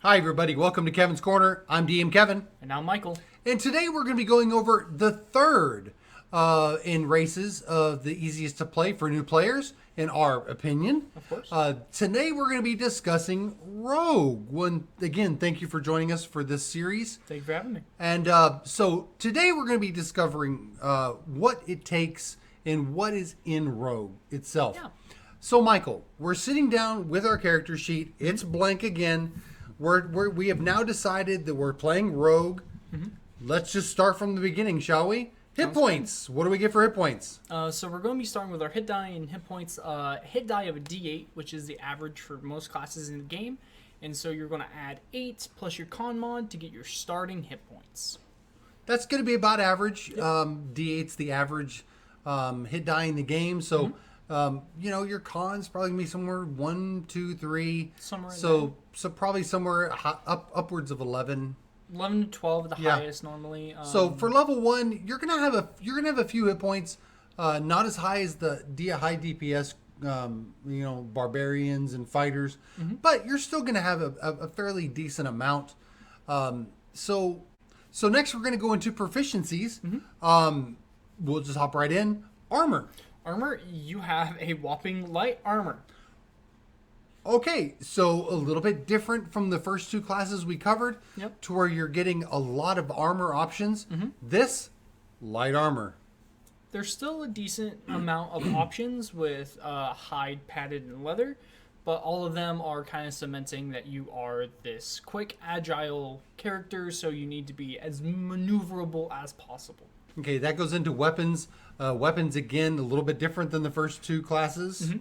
Hi, everybody. Welcome to Kevin's Corner. I'm DM Kevin. And now Michael. And today we're going to be going over the third in races of the easiest to play for new players, in our opinion. Of course. Today we're going to be discussing Rogue. Again, thank you for joining us for this series. Thank you for having me. And so today we're going to be discovering what it takes and what is in Rogue itself. Yeah. So, Michael, we're sitting down with our character sheet. It's blank again. We have now decided that we're playing Rogue. Mm-hmm. Let's just start from the beginning, shall we? Hit points. What do we get for hit points? So we're going to be starting with our hit die and hit points. Hit die of a D8, which is the average for most classes in the game. And so you're going to add 8 plus your con mod to get your starting hit points. That's going to be about average. Yep. D8's the average hit die in the game. So, your con's probably going to be somewhere 1, 2, 3. Somewhere in so, there. So probably somewhere upwards of 11. 11 to 12 the highest normally. So for level 1, you're gonna have a few hit points, not as high as the high DPS, barbarians and fighters, but you're still gonna have a fairly decent amount. So next we're gonna go into proficiencies. We'll just hop right in. Armor. Armor, you have a whopping light armor. Okay, so a little bit different from the first two classes we covered, to where you're getting a lot of armor options. This, light armor. There's still a decent amount of options with hide, padded, and leather, but all of them are kind of cementing that you are this quick, agile character, so you need to be as maneuverable as possible. Okay, that goes into weapons. Weapons, again, a little bit different than the first two classes.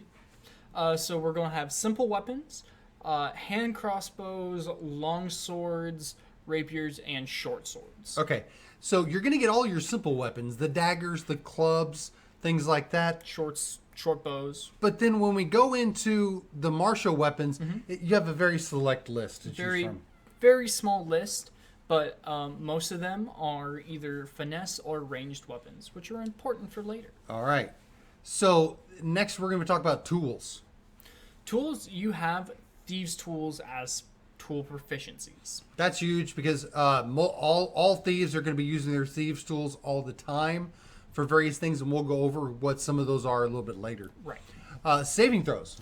So we're going to have simple weapons, hand crossbows, long swords, rapiers, and short swords. Okay, so you're going to get all your simple weapons, the daggers, the clubs, things like that. Short bows. But then when we go into the martial weapons, you have a very select list to choose from. Very small list, but most of them are either finesse or ranged weapons, which are important for later. All right. So next we're going to talk about tools. Tools, you have thieves' tools as tool proficiencies. That's huge because all thieves are going to be using their thieves' tools all the time for various things, and we'll go over what some of those are a little bit later. Right. Saving throws.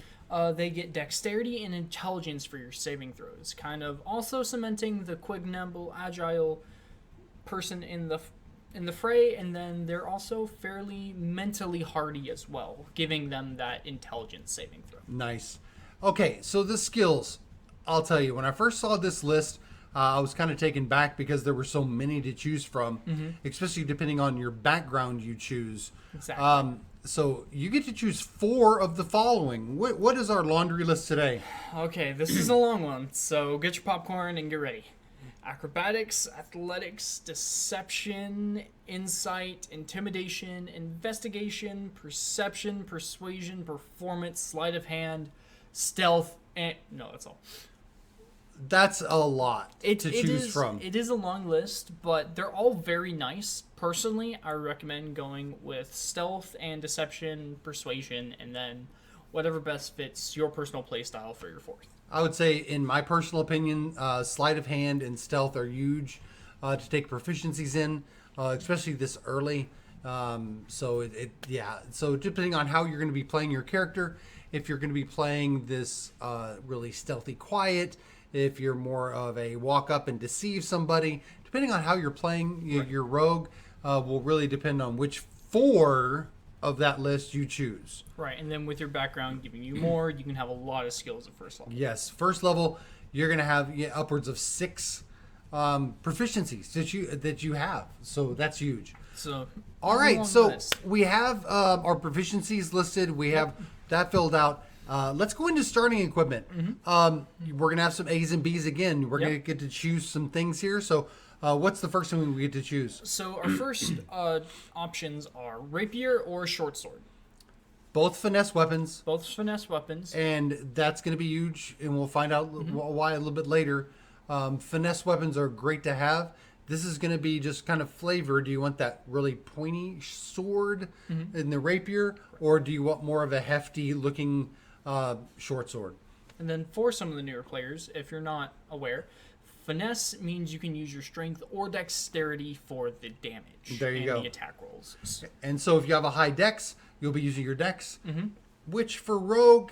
They get dexterity and intelligence for your saving throws, kind of also cementing the quick, nimble, agile person in the fray, and then they're also fairly mentally hardy as well, giving them that intelligence saving throw. Nice. Okay, so the skills. I'll tell you, when I first saw this list, I was kind of taken back because there were so many to choose from, especially depending on your background you choose. Exactly. So you get to choose 4 of the following. What is our laundry list today? Okay, this is a long one, so get your popcorn and get ready. Acrobatics, athletics, deception, insight, intimidation, investigation, perception, persuasion, performance, sleight of hand, stealth, and... No, that's all. That's a lot to choose from. It is a long list, but they're all very nice. Personally, I recommend going with stealth and deception, persuasion, and then whatever best fits your personal playstyle for your 4th. I would say, in my personal opinion, sleight of hand and stealth are huge to take proficiencies in, especially this early. So depending on how you're going to be playing your character, if you're going to be playing this really stealthy, quiet, if you're more of a walk up and deceive somebody, depending on how you're playing your rogue, will really depend on which 4 of that list you choose. Right, and then with your background giving you more, you can have a lot of skills at first level. Yes, first level, you're going to have upwards of 6 proficiencies that you have. So that's huge. So, all right, so we have our proficiencies listed. We have that filled out. Let's go into starting equipment. We're going to have some A's and B's again. We're going to get to choose some things here. So what's the first thing we get to choose? So our first options are rapier or short sword. Both finesse weapons. Both finesse weapons. And that's going to be huge, and we'll find out why a little bit later. Finesse weapons are great to have. This is going to be just kind of flavor. Do you want that really pointy sword in the rapier, or do you want more of a hefty looking short sword? And then for some of the newer players, if you're not aware, finesse means you can use your strength or dexterity for the damage There you and go. the attack rolls. And so if you have a high dex, you'll be using your dex, which for rogue,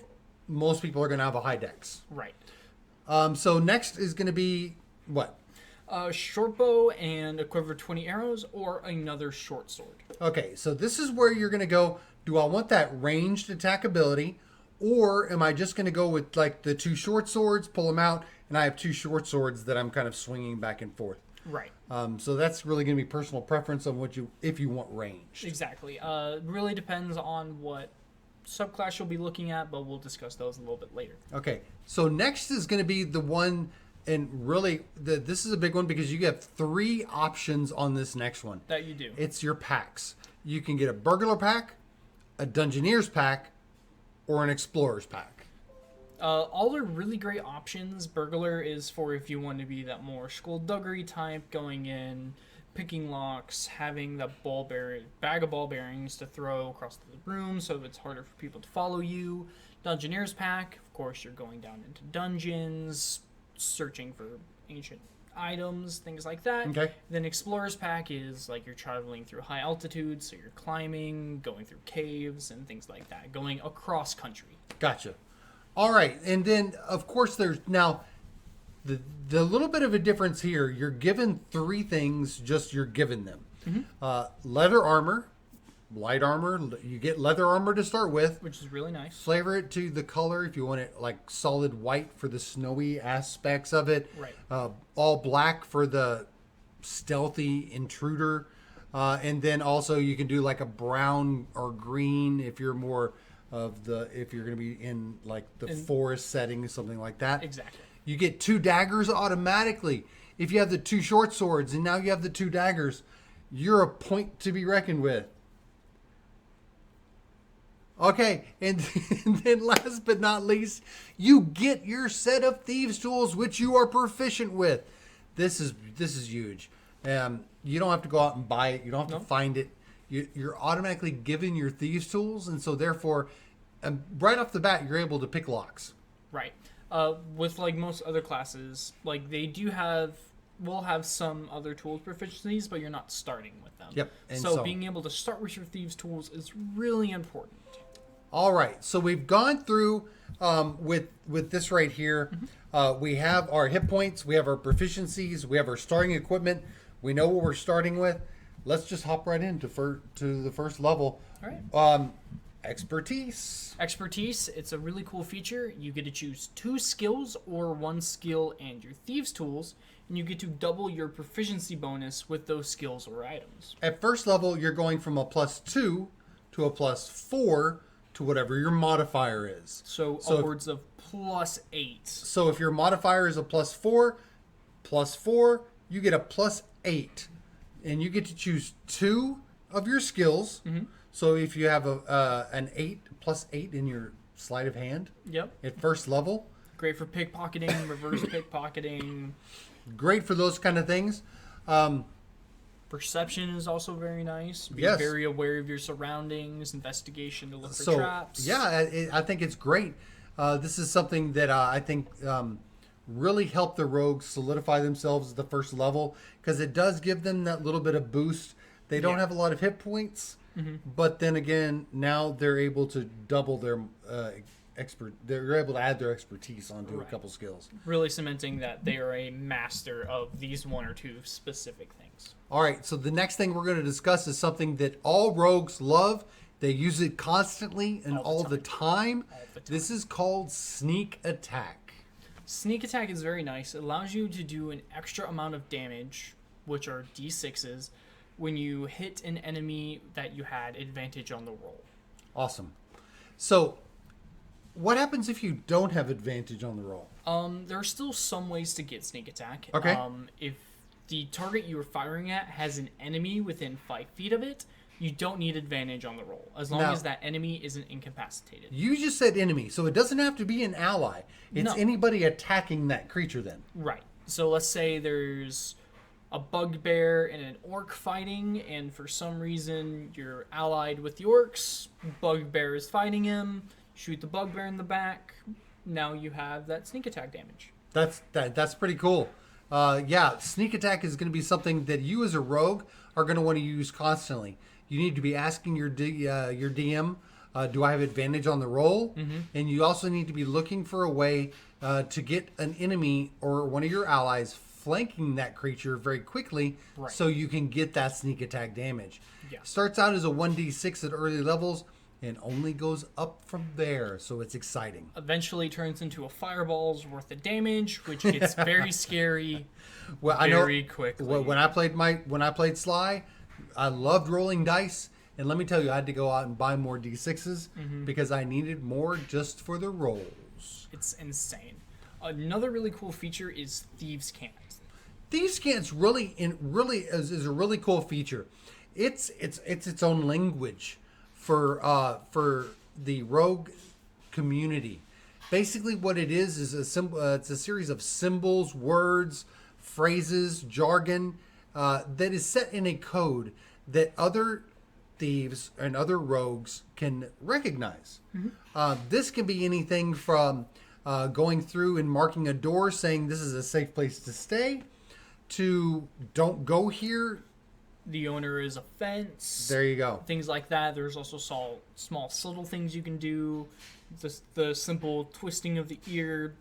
most people are going to have a high dex. Right. So next is going to be what? Short bow and a quiver of 20 arrows or another short sword. Okay, so this is where you're going to go, do I want that ranged attack ability, or am I just going to go with like the 2 short swords, pull them out, and I have 2 short swords that I'm kind of swinging back and forth. Right. So that's really going to be personal preference on if you want ranged. Exactly. Really depends on what subclass you'll be looking at, but we'll discuss those a little bit later. Okay, so next is going to be the one, and really, this is a big one because you have 3 options on this next one. That you do. It's your packs. You can get a burglar pack, a dungeoneer's pack, or an explorer's pack. All are really great options. Burglar is for if you want to be that more skullduggery type, going in, picking locks, having the bag of ball bearings to throw across the room so it's harder for people to follow you. Dungeoneer's pack, of course, you're going down into dungeons, searching for ancient items, things like that. Okay. Then explorer's pack is like you're traveling through high altitude, so you're climbing, going through caves and things like that, going across country. Gotcha. All right, and then of course there's now the little bit of a difference here. You're given 3 things, just you're given them. Leather armor, light armor. You get leather armor to start with, Which is really nice. flavor it to the color if you want it like solid white for the snowy aspects of it. Right. All black for the stealthy intruder. And then also you can do like a brown or green if you're more if you're going to be in like the forest setting, something like that. Exactly. You get 2 daggers automatically. If you have the 2 short swords and now you have the 2 daggers, you're a point to be reckoned with. Okay, and then last but not least, you get your set of thieves' tools, which you are proficient with. This is huge. You don't have to go out and buy it. You don't have to find it. You're automatically given your thieves' tools, and so therefore, right off the bat, you're able to pick locks. Right. With like most other classes, like they will have some other tools proficiencies, but you're not starting with them. Yep. And So being able to start with your thieves' tools is really important. All right, so we've gone through with this right here. We have our hit points, we have our proficiencies, we have our starting equipment. We know what we're starting with. Let's just hop right into to the first level. All right. Expertise. Expertise, it's a really cool feature. You get to choose 2 skills or 1 skill and your thieves' tools, and you get to double your proficiency bonus with those skills or items. At first level, you're going from a +2 to a +4 to whatever your modifier is. So upwards of +8. So if your modifier is a +4, you get a +8. And you get to choose 2 of your skills. So if you have an 8 +8 in your sleight of hand Yep. at first level, Great for pickpocketing, reverse pickpocketing. great for those kind of things. Perception is also very nice. Be Yes. very aware of your surroundings. Investigation to look for So traps. yeah, I think it's great. This is something that I think really helped the rogues solidify themselves at the first level because it does give them that little bit of boost. They don't have a lot of hit points, but then again, now they're able to double their they're able to add their expertise onto a couple skills. Really cementing that they are a master of these 1 or 2 specific things. All right, so the next thing we're going to discuss is something that all rogues love. They use it constantly and all the time. This is called sneak attack. Sneak attack is very nice. It allows you to do an extra amount of damage, which are d6s, when you hit an enemy that you had advantage on the roll. Awesome. So what happens if you don't have advantage on the roll? There are still some ways to get sneak attack. Okay. If the target you are firing at has an enemy within 5 feet of it, you don't need advantage on the roll, as long as that enemy isn't incapacitated. You just said enemy, so it doesn't have to be an ally. It's anybody attacking that creature then. Right. So let's say there's a bugbear and an orc fighting, and for some reason you're allied with the orcs. Bugbear is fighting him. Shoot the bugbear in the back. now you have that sneak attack damage. That's pretty cool. Yeah, sneak attack is going to be something that you as a rogue are going to want to use constantly. You need to be asking your DM, do I have advantage on the roll? And you also need to be looking for a way to get an enemy or one of your allies flanking that creature very quickly, Right. so you can get that sneak attack damage. Yeah. Starts out as a 1d6 at early levels and only goes up from there, so it's exciting. Eventually turns into a fireball's worth of damage, which gets very scary Well, very quickly. When I played Sly, I loved rolling dice, and let me tell you, I had to go out and buy more d6s because I needed more just for the rolls. It's insane. Another really cool feature is Thieves' Cant. Thieves' Cant's really is a really cool feature. It's its own language for the rogue community. Basically, what it is it's a series of symbols, words, phrases, jargon that is set in a code that other thieves and other rogues can recognize. This can be anything from going through and marking a door saying this is a safe place to stay, to don't go here. The owner is a fence. There you go. Things like that. There's also small subtle things you can do. The simple twisting of the ear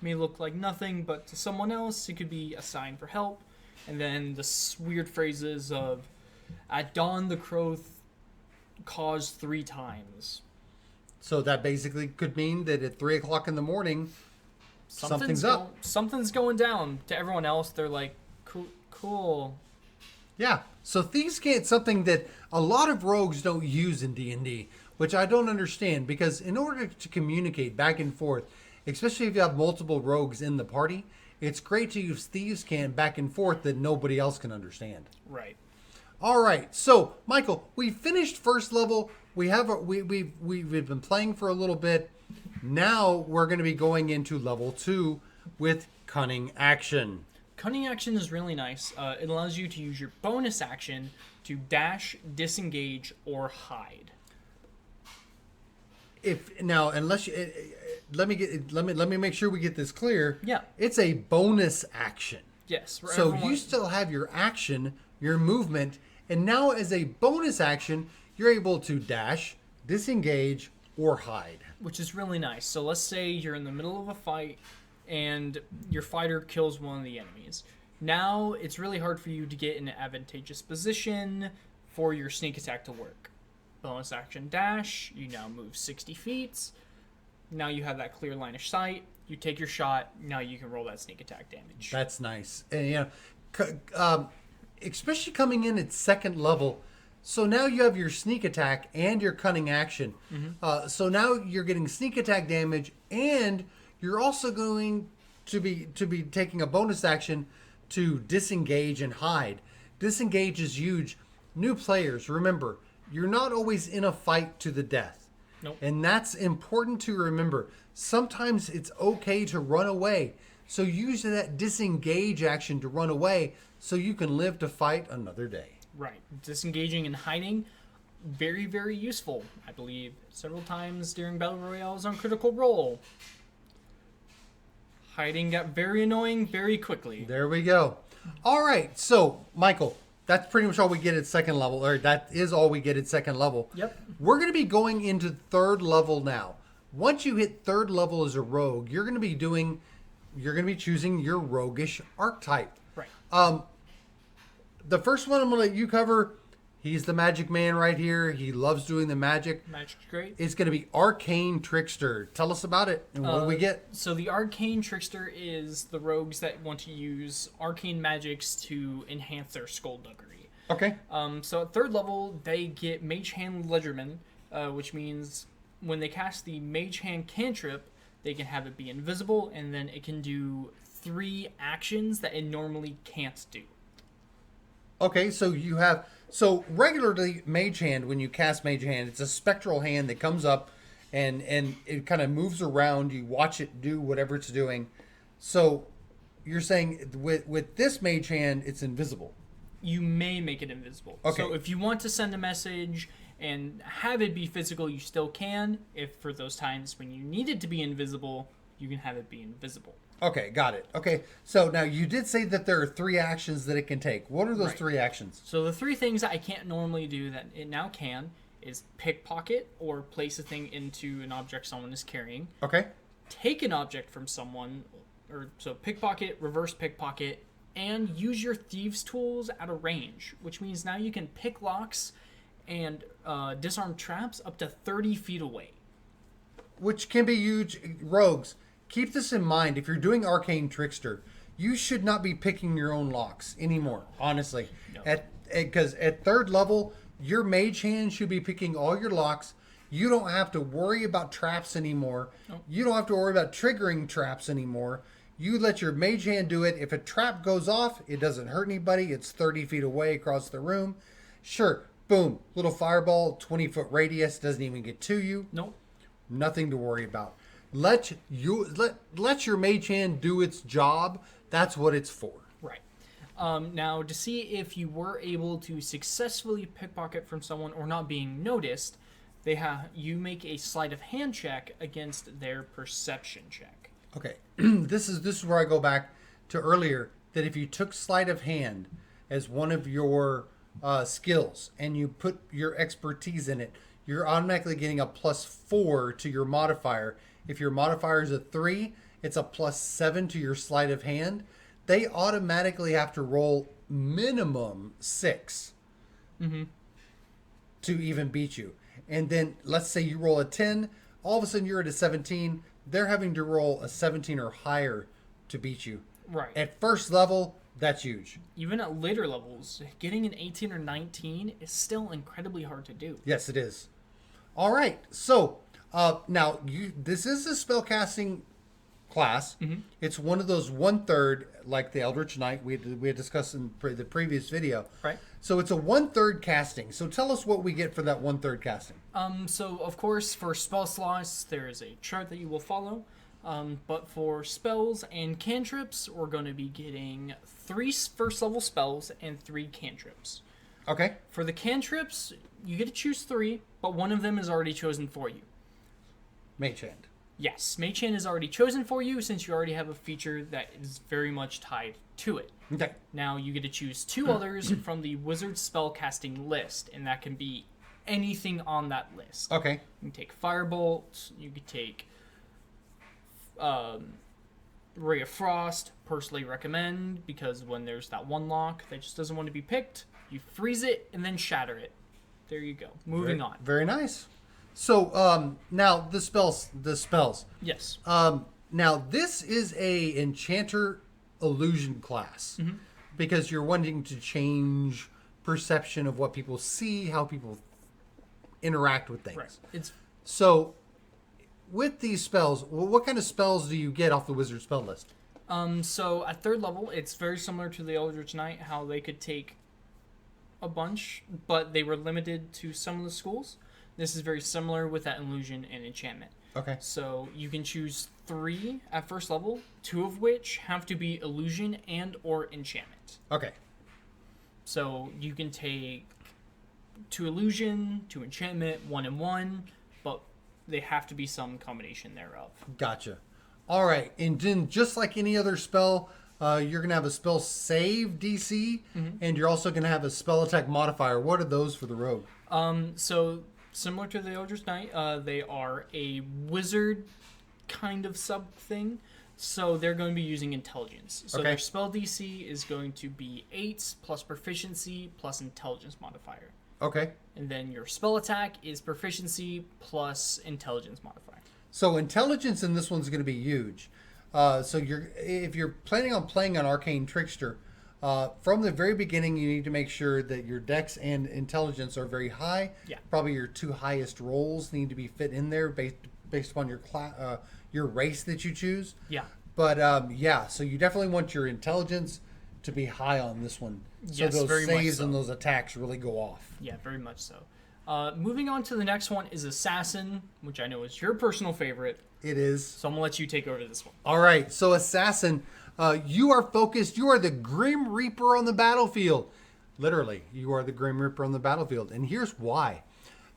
may look like nothing, but to someone else, it could be a sign for help. And then the weird phrases of, at dawn the crow caws 3 times. So that basically could mean that at 3 o'clock in the morning, something's up. Something's going down. To everyone else, they're like, cool. Yeah. So Thieves' Cant's something that a lot of rogues don't use in D&D, which I don't understand, because in order to communicate back and forth, especially if you have multiple rogues in the party, it's great to use Thieves' Cant back and forth that nobody else can understand. Right. All right. So, Michael, we finished first level. We've been playing for a little bit. Now we're going to be going into level 2 with Cunning Action. Cunning Action is really nice. It allows you to use your bonus action to dash, disengage, or hide. Let me make sure we get this clear. Yeah. It's a bonus action. Yes. So you still have your action, your movement, and now as a bonus action, you're able to dash, disengage, or hide. Which is really nice. So let's say you're in the middle of a fight and your fighter kills one of the enemies. Now it's really hard for you to get in an advantageous position for your sneak attack to work. Bonus action dash, you now move 60 feet. Now you have that clear line of sight. You take your shot. Now you can roll that sneak attack damage. That's nice. And, especially coming in at second level. So now you have your sneak attack and your cunning action. So now you're getting sneak attack damage, and you're also going to be taking a bonus action to disengage and hide. Disengage is huge. New players, remember, you're not always in a fight to the death. Nope. And that's important to remember. Sometimes it's okay to run away. So use that disengage action to run away so you can live to fight another day. Right. Disengaging and hiding, very, very useful. I believe several times during Battle Royales on Critical Role. Hiding got very annoying very quickly. There we go. All right. So, Michael, that's pretty much all we get at second level. Or that is all we get at second level. Yep. We're going to be going into third level now. Once you hit third level as a rogue, you're going to be choosing your roguish archetype. Right. The first one I'm going to let you cover. He's the magic man right here. He loves doing the magic. Magic's great. It's going to be Arcane Trickster. Tell us about it and what do we get? So the Arcane Trickster is the rogues that want to use arcane magics to enhance their skullduggery. Okay. So at third level, they get Mage Hand Ledgerman, which means when they cast the Mage Hand cantrip, they can have it be invisible, and then it can do 3 actions that it normally can't do. Okay, so regularly Mage Hand, when you cast Mage Hand, it's a spectral hand that comes up and it kind of moves around. You watch it do whatever it's doing. So you're saying with this Mage Hand, it's invisible. You may make it invisible. Okay. So if you want to send a message and have it be physical, you still can. If for those times when you need it to be invisible, you can have it be invisible. Okay, got it. Okay, so now you did say that there are 3 actions that it can take. What are those Right. 3 actions? So the 3 things that I can't normally do that it now can is pickpocket, or place a thing into an object someone is carrying. Okay. Take an object from someone, or so pickpocket, reverse pickpocket, and use your thieves tools at a range, which means now you can pick locks and disarm traps up to 30 feet away. Which can be huge. Rogues, keep this in mind. If you're doing Arcane Trickster, you should not be picking your own locks anymore, honestly. No. Because at 3rd level, your mage hand should be picking all your locks. You don't have to worry about traps anymore. Nope. You don't have to worry about triggering traps anymore. You let your mage hand do it. If a trap goes off, it doesn't hurt anybody. It's 30 feet away across the room. Sure, boom, little fireball, 20-foot radius, doesn't even get to you. Nope. Nothing to worry about. Let your mage hand do its job. That's what it's for. Right. Now, to see if you were able to successfully pickpocket from someone or not being noticed, you make a sleight of hand check against their perception check. Okay, this is where I go back to earlier, that if you took sleight of hand as one of your skills and you put your expertise in it, you're automatically getting a +4 to your modifier. If your modifier is a 3, it's a +7 to your sleight of hand. They automatically have to roll minimum 6 to even beat you. And then let's say you roll a 10, all of a sudden you're at a 17. They're having to roll a 17 or higher to beat you. Right. At 1st level, that's huge. Even at later levels, getting an 18 or 19 is still incredibly hard to do. Yes, it is. All right. So now this is a spellcasting class. It's one of those 1/3, like the Eldritch Knight we had discussed in the previous video. Right. So it's a 1/3 casting. So tell us what we get for that 1/3 casting. So of course, for spell slots, there is a chart that you will follow. But for spells and cantrips, we're going to be getting 3 first level spells and 3 cantrips. Okay. For the cantrips, you get to choose 3, but one of them is already chosen for you. Mage Hand. Yes, Mage Hand is already chosen for you since you already have a feature that is very much tied to it. Okay. Now you get to choose 2 others from the wizard spellcasting list, and that can be anything on that list. Okay. You can take Firebolt, you could take Ray of Frost, personally recommend, because when there's that one lock that just doesn't want to be picked, you freeze it and then shatter it. There you go. Moving on. Very nice. So now the spells. Yes. Now this is a enchanter illusion class because you're wanting to change perception of what people see, how people interact with things. Right. So with these spells, what kind of spells do you get off the wizard spell list? So at 3rd level, it's very similar to the Eldritch Knight, how they could take a bunch, but they were limited to some of the schools. This is very similar with that illusion and enchantment. Okay. So you can choose 3 at 1st level, 2 of which have to be illusion and or enchantment. Okay. So you can take 2 illusion, 2 enchantment, 1 and 1, but they have to be some combination thereof. Gotcha. All right. And then just like any other spell, you're going to have a spell save DC, and you're also going to have a spell attack modifier. What are those for the rogue? So similar to the Eldritch Knight, they are a wizard kind of sub thing. So they're going to be using intelligence. So Okay. their spell DC is going to be 8 plus proficiency plus intelligence modifier. Okay. And then your spell attack is proficiency plus intelligence modifier. So intelligence in this one's going to be huge. So if you're planning on playing an arcane trickster, from the very beginning, you need to make sure that your dex and intelligence are very high. Yeah. Probably your 2 highest rolls need to be fit in there based upon your race that you choose. Yeah. But so you definitely want your intelligence to be high on this one, so Yes, those very much saves so. and those attacks really go off. Yeah, very much so. Moving on to the next one is Assassin, which I know is your personal favorite. It is. So I'm going to let you take over this one. All right, so Assassin, you are focused. You are the Grim Reaper on the battlefield. Literally, you are the Grim Reaper on the battlefield. And here's why.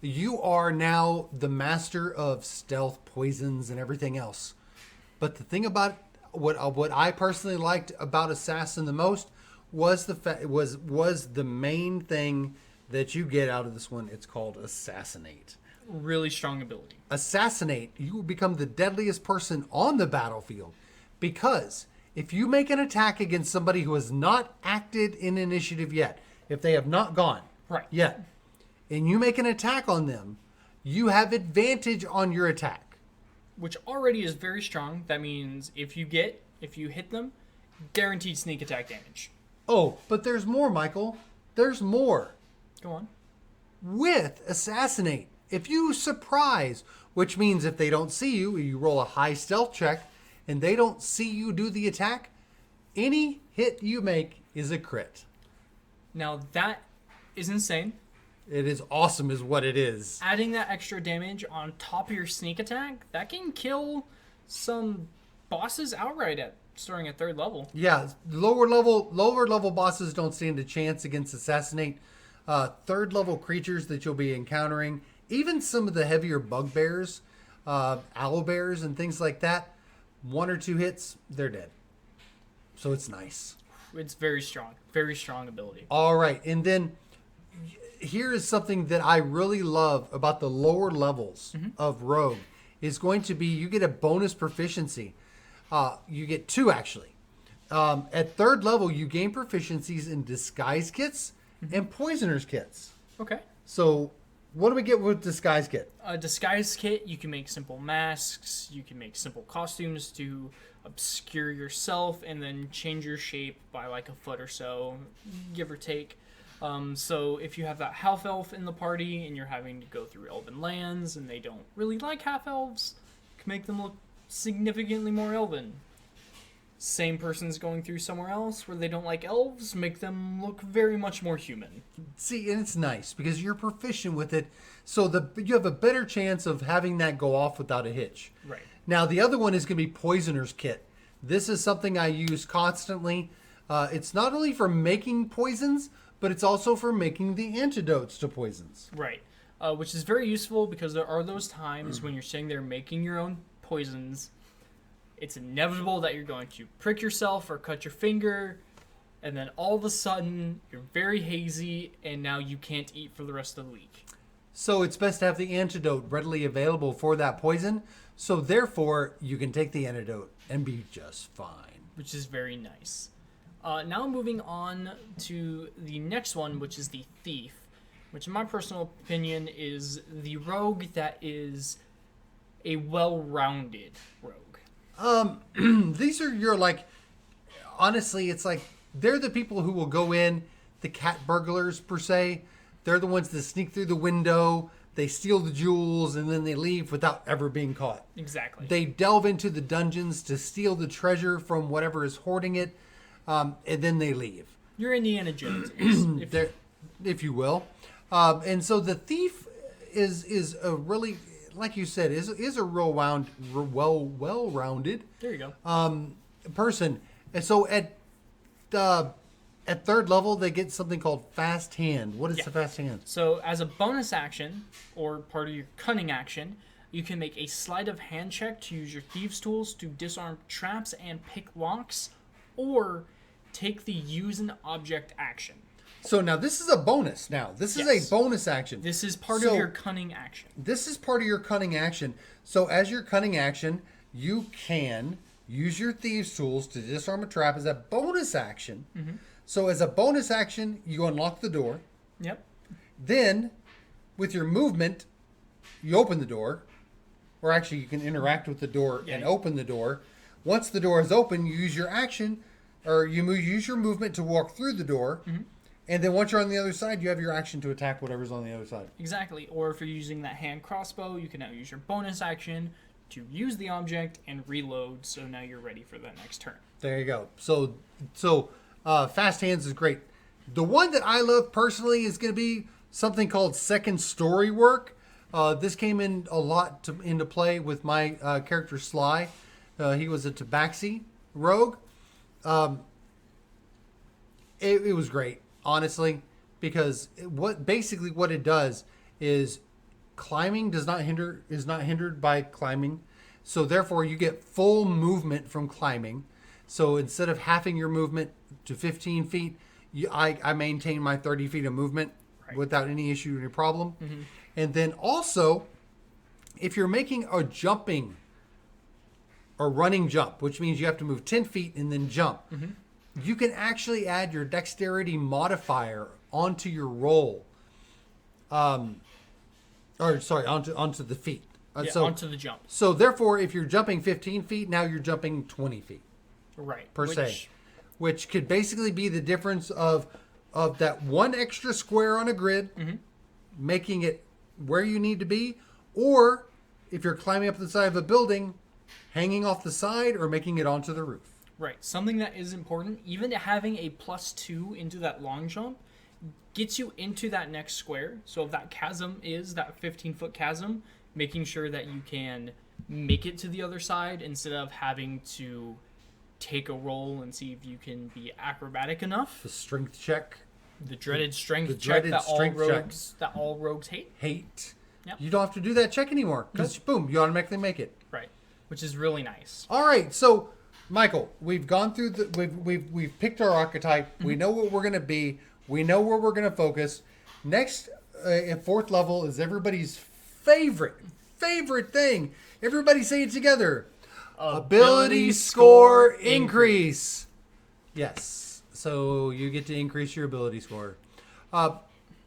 You are now the master of stealth, poisons, and everything else. But the thing about what I personally liked about Assassin the most was was the main thing that you get out of this one. It's called Assassinate. Really strong ability. Assassinate, you will become the deadliest person on the battlefield, because if you make an attack against somebody who has not acted in initiative yet, if they have not gone Right. yet, and you make an attack on them, you have advantage on your attack. Which already is very strong. That means if you hit them, guaranteed sneak attack damage. Oh, but there's more, Michael. There's more. Go on. With Assassinate, if you surprise, which means if they don't see you, you roll a high stealth check, and they don't see you do the attack, any hit you make is a crit. Now that is insane. It is awesome is what it is. Adding that extra damage on top of your sneak attack, that can kill some bosses outright starting at 3rd level. Yeah, lower level bosses don't stand a chance against Assassinate. 3rd level creatures that you'll be encountering, even some of the heavier bugbears, owlbears and things like that, 1 or 2 hits, they're dead. So it's nice. It's very strong ability. All right, and then here is something that I really love about the lower levels of Rogue is going to be you get a bonus proficiency. You get 2 actually. At 3rd level, you gain proficiencies in disguise kits and poisoners kits. Okay. So what do we get with disguise kit? A disguise kit, you can make simple masks, you can make simple costumes to obscure yourself and then change your shape by like a foot or so, give or take. So if you have that half elf in the party and you're having to go through elven lands and they don't really like half elves, you can make them look significantly more elven. Same person's going through somewhere else where they don't like elves, make them look very much more human. See, and it's nice because you're proficient with it, so you have a better chance of having that go off without a hitch. Right. Now, the other one is going to be Poisoner's Kit. This is something I use constantly. It's not only for making poisons, but it's also for making the antidotes to poisons. Right. Which is very useful because there are those times when you're sitting there making your own poisons. It's inevitable that you're going to prick yourself or cut your finger, and then all of a sudden you're very hazy and now you can't eat for the rest of the week. So it's best to have the antidote readily available for that poison, so therefore you can take the antidote and be just fine. Which is very nice. Now moving on to the next one, which is the Thief, which in my personal opinion is the rogue that is a well-rounded rogue. These are your, like, honestly, it's like they're the people who will go in, the cat burglars per se. They're the ones that sneak through the window, they steal the jewels, and then they leave without ever being caught. Exactly. They delve into the dungeons to steal the treasure from whatever is hoarding it, and then they leave. You're Indiana Jones, if you will. And so the Thief is a really, like you said, is a well-rounded There you go. person. And so at 3rd level, they get something called Fast Hand. What is the Fast Hand? So as a bonus action, or part of your cunning action, you can make a sleight of hand check to use your thieves' tools to disarm traps and pick locks, or take the use an object action. So now this is a bonus. This is a bonus action. This is part of your cunning action. This is part of your cunning action. So as your cunning action, you can use your thieves' tools to disarm a trap as a bonus action. Mm-hmm. So as a bonus action, you unlock the door. Yep. Then, with your movement, you open the door. Or actually, you can interact with the door and open the door. Once the door is open, you use your action, or use your movement to walk through the door. Mm-hmm. And then once you're on the other side, you have your action to attack whatever's on the other side. Exactly. Or if you're using that hand crossbow, you can now use your bonus action to use the object and reload. So now you're ready for that next turn. There you go. So Fast Hands is great. The one that I love personally is going to be something called Second Story Work. This came in a lot into play with my character Sly. He was a Tabaxi rogue. It was great, honestly, because what it does is climbing is not hindered by climbing. So therefore, you get full movement from climbing. So instead of halving your movement to 15 feet, I maintain my 30 feet of movement without any issue or any problem. And then also, if you're making a jumping or running jump, which means you have to move 10 feet and then jump, you can actually add your dexterity modifier onto your roll. Onto the feet. Onto the jump. So therefore, if you're jumping 15 feet, now you're jumping 20 feet. Right. Per se. Which could basically be the difference of that one extra square on a grid, making it where you need to be, or if you're climbing up the side of a building, hanging off the side or making it onto the roof. Right. Something that is important, even having a +2 into that long jump, gets you into that next square. So if that chasm is that 15-foot chasm, making sure that you can make it to the other side instead of having to take a roll and see if you can be acrobatic enough. The strength check. The dreaded strength check that all rogues hate. Yep. You don't have to do that check anymore because boom, you automatically make it. Right. Which is really nice. All right, so Michael, we've gone through we've picked our archetype. We know what we're going to be. We know where we're going to focus. Next, at 4th level is everybody's favorite thing. Everybody say it together. Ability score increase. Yes. So you get to increase your ability score.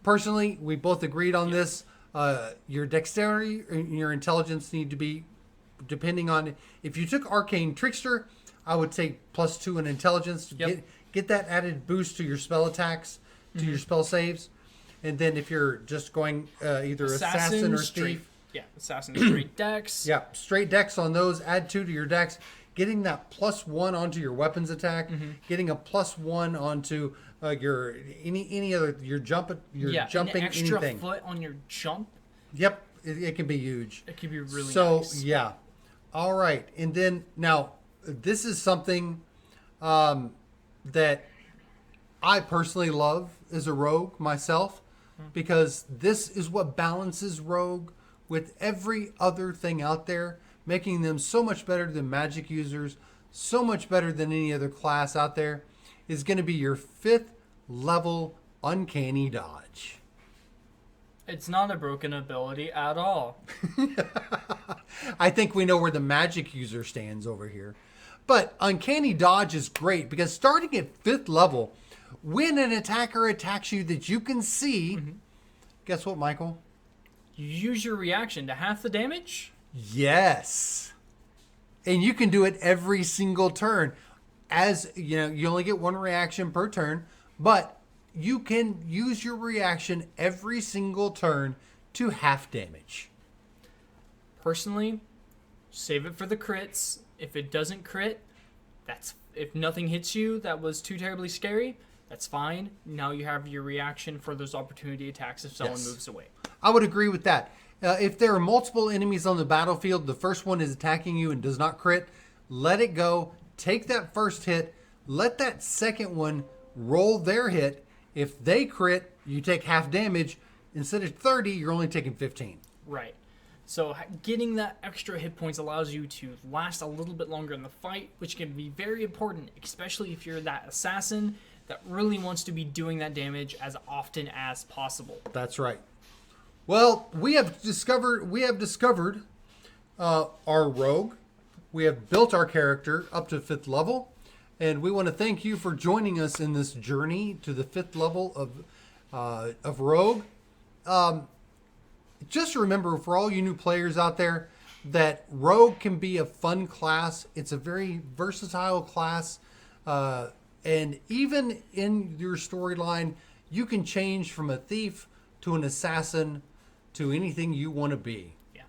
Personally, we both agreed on this. Your dexterity and your intelligence need to be, depending on, if you took Arcane Trickster, I would take +2 in intelligence to get that added boost to your spell attacks, to your spell saves. And then if you're just going either assassin or thief. Yeah, assassin straight dex. Yeah, straight dex on those. Add 2 to your dex. Getting that +1 onto your weapons attack. Getting a +1 onto your any other your jumping an extra anything. Foot on your jump. Yep, it can be huge. It can be really nice. So yeah, all right. And then now this is something that I personally love as a rogue myself, because this is what balances rogue with every other thing out there, making them so much better than magic users, so much better than any other class out there, is going to be your 5th level uncanny dodge. It's not a broken ability at all. I think we know where the magic user stands over here. But uncanny dodge is great because starting at 5th level, when an attacker attacks you that you can see, guess what, Michael? You use your reaction to half the damage? Yes. And you can do it every single turn. As you know, you only get 1 reaction per turn, but you can use your reaction every single turn to half damage. Personally, save it for the crits. If it doesn't crit, if nothing hits you that was too terribly scary, that's fine. Now you have your reaction for those opportunity attacks if someone moves away. I would agree with that. If there are multiple enemies on the battlefield, the first one is attacking you and does not crit, let it go. Take that first hit. Let that second one roll their hit. If they crit, you take half damage. Instead of 30, you're only taking 15. Right. So getting that extra hit points allows you to last a little bit longer in the fight, which can be very important, especially if you're that assassin that really wants to be doing that damage as often as possible. That's right. Well, we have discovered our rogue. We have built our character up to 5th level, and we want to thank you for joining us in this journey to the 5th level of rogue. Just remember, for all you new players out there, that rogue can be a fun class. It's a very versatile class, and even in your storyline, you can change from a thief to an assassin to anything you want to be. Yeah.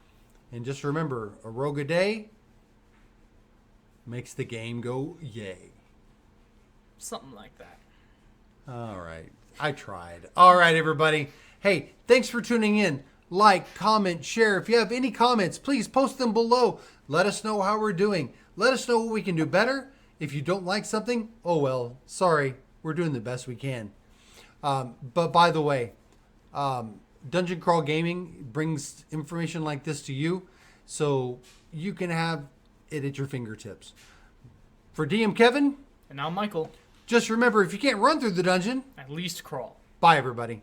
And just remember, a rogue a day makes the game go yay. Something like that. All right. I tried. All right, everybody. Hey, thanks for tuning in. Like, comment, share. If you have any comments, please post them below. Let us know how we're doing. Let us know what we can do better. If you don't like something, oh well, sorry. We're doing the best we can. But by the way, Dungeon Crawl Gaming brings information like this to you. so you can have it at your fingertips. For DM Kevin, And now, Michael, just remember, if you can't run through the dungeon, at least crawl. bye everybody.